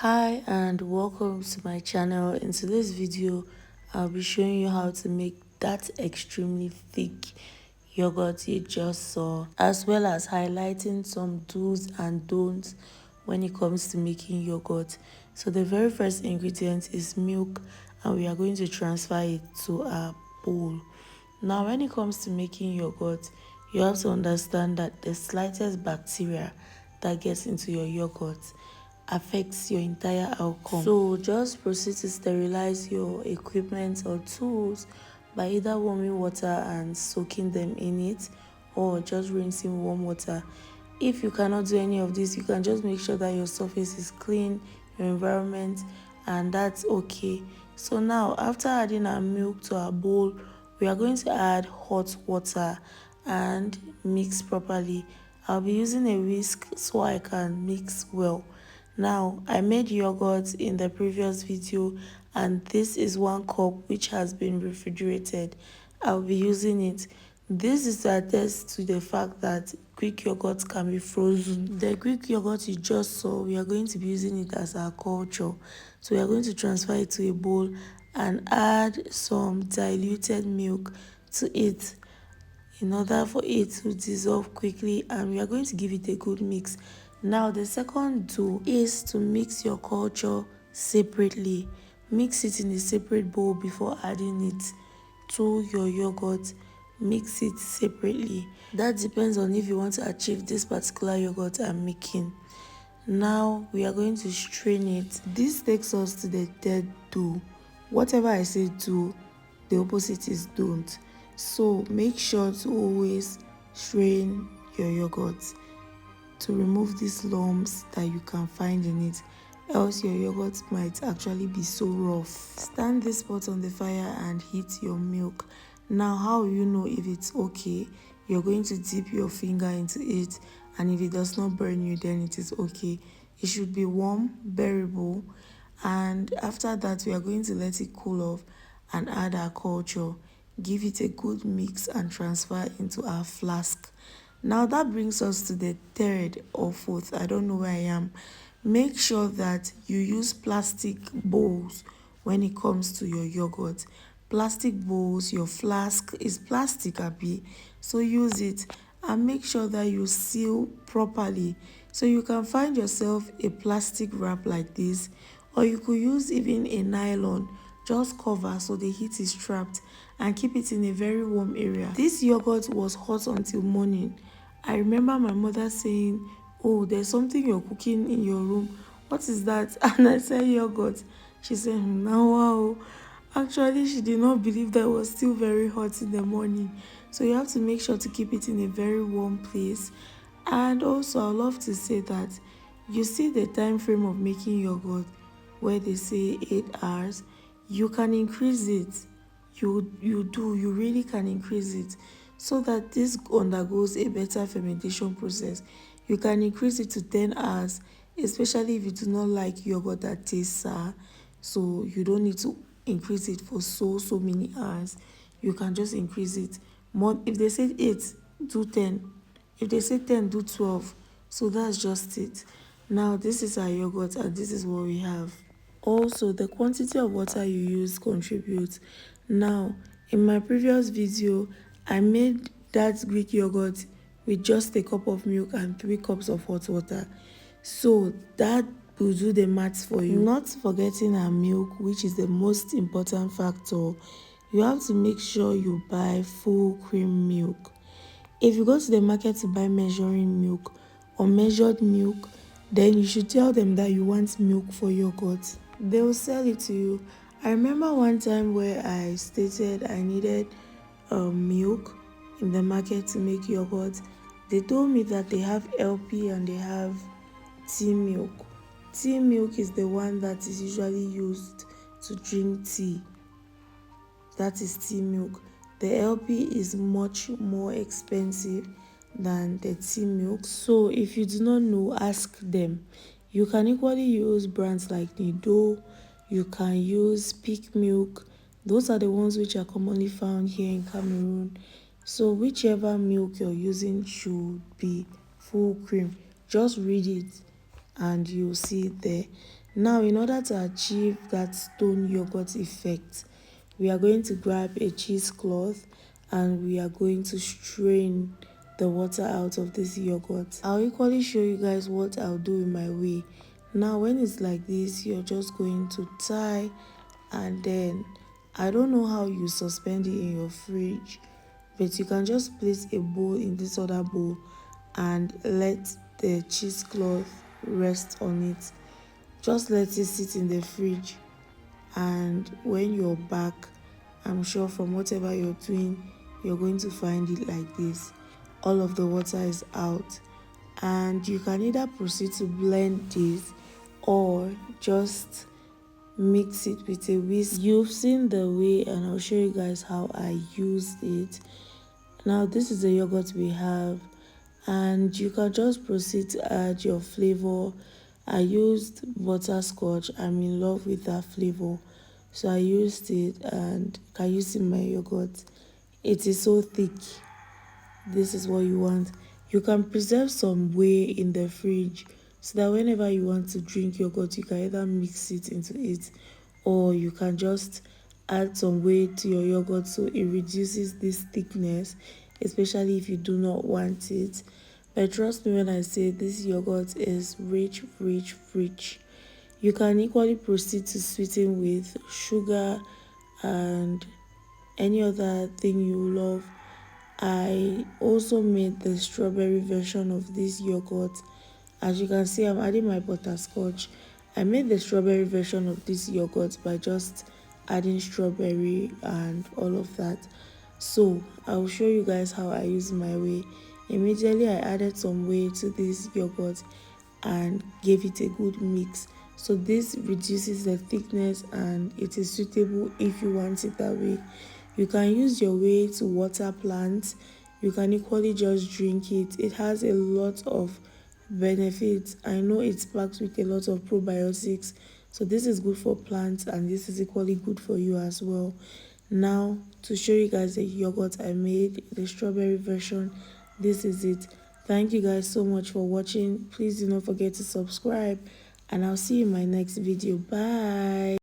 Hi and welcome to my channel. In today's video I'll be showing you how to make that extremely thick yogurt you just saw, as well as highlighting some do's and don'ts when it comes to making yogurt. So the very first ingredient is milk, and we are going to transfer it to a bowl. Now when it comes to making yogurt, you have to understand that the slightest bacteria that gets into your yogurt affects your entire outcome. So just proceed to sterilize your equipment or tools by either warming water and soaking them in it, or just rinsing warm water. If you cannot do any of this, you can just make sure that your surface is clean, your environment, and that's okay. So now after adding our milk to our bowl, we are going to add hot water and mix properly. I'll be using a whisk so I can mix well. Now I made yogurt in the previous video, and this is 1 cup which has been refrigerated. I'll be using it. This is to attest to the fact that Greek yogurt can be frozen. The Greek yogurt you just saw, we are going to be using it as our culture. So we are going to transfer it to a bowl and add some diluted milk to it in order for it to dissolve quickly, and we are going to give it a good mix. Now the second do is to mix your culture separately. Mix it in a separate bowl before adding it to your yogurt. Mix it separately. That depends on if you want to achieve this particular yogurt I'm making. Now we are going to strain it. This takes us to the third do. Whatever I say do, the opposite is don't. So make sure to always strain your yogurt to remove these lumps that you can find in it, else your yogurt might actually be so rough. Stand this pot on the fire and heat your milk. Now how will you know if it's okay? You're going to dip your finger into it, and if it does not burn you, then it is okay. It should be warm, bearable, and after that we are going to let it cool off and add our culture. Give it a good mix and transfer into our flask. Now that brings us to the third or fourth, I don't know where I am. Make sure that you use plastic bowls when it comes to your yogurt. Plastic bowls, your flask is plastic, abi, so use it, and make sure that you seal properly. So you can find yourself a plastic wrap like this, or you could use even a nylon. Just cover so the heat is trapped, and keep it in a very warm area. This yogurt was hot until morning. I remember my mother saying, "Oh, there's something you're cooking in your room. What is that?" And I said, "Yogurt." She said, "Now, wow." Actually, she did not believe that it was still very hot in the morning. So you have to make sure to keep it in a very warm place. And also, I love to say that you see the time frame of making yogurt where they say 8 hours. You can increase it. You really can increase it, so that this undergoes a better fermentation process. You can increase it to 10 hours, especially if you do not like yogurt that tastes sour. So you don't need to increase it for so many hours. You can just increase it more. If they say 8, do 10. If they say 10, do 12. So that's just it. Now this is our yogurt, and this is what we have. Also, the quantity of water you use contributes. Now in my previous video, I made that Greek yogurt with just a cup of milk and 3 cups of hot water. So that will do the maths for you. Not forgetting our milk, which is the most important factor. You have to make sure you buy full cream milk. If you go to the market to buy measuring milk or measured milk, then you should tell them that you want milk for yogurt. They will sell it to you. I remember one time where I stated I needed milk in the market to make yogurt. They told me that they have LP and they have tea milk. Tea milk is the one that is usually used to drink tea. That is tea milk. The LP is much more expensive than the tea milk. So if you do not know, ask them. You can equally use brands like Nido. You can use Peak Milk. Those are the ones which are commonly found here in Cameroon. So whichever milk you're using should be full cream. Just read it and you'll see it there. Now, in order to achieve that stone yogurt effect, we are going to grab a cheesecloth and we are going to strain the water out of this yogurt. I'll equally show you guys what I'll do in my way. Now, when it's like this, you're just going to tie, and then I don't know how you suspend it in your fridge, but you can just place a bowl in this other bowl and let the cheesecloth rest on it. Just let it sit in the fridge, and when you're back, I'm sure from whatever you're doing, you're going to find it like this. All of the water is out, and you can either proceed to blend this or just mix it with a whisk. You've seen the way, and I'll show you guys how I used it. Now, this is the yogurt we have, and you can just proceed to add your flavor. I used butterscotch. I'm in love with that flavor, so I used it, and can you see my yogurt? It is so thick. This is what you want. You can preserve some whey in the fridge so that whenever you want to drink yogurt, you can either mix it into it, or you can just add some whey to your yogurt so it reduces this thickness, especially if you do not want it. But trust me when I say this yogurt is rich, rich, rich. You can equally proceed to sweeten with sugar and any other thing you love. I also made the strawberry version of this yogurt. As you can see, I'm adding my butterscotch. I made the strawberry version of this yogurt by just adding strawberry and all of that. So I'll show you guys how I use my whey. Immediately I added some whey to this yogurt and gave it a good mix. So this reduces the thickness and it is suitable if you want it that way. You can use your whey to water plants. You can equally just drink it. It has a lot of benefits. I know it's packed with a lot of probiotics, so this is good for plants and this is equally good for you as well. Now, to show you guys the yogurt I made, the strawberry version, this is it. Thank you guys so much for watching. Please do not forget to subscribe, and I'll see you in my next video. Bye.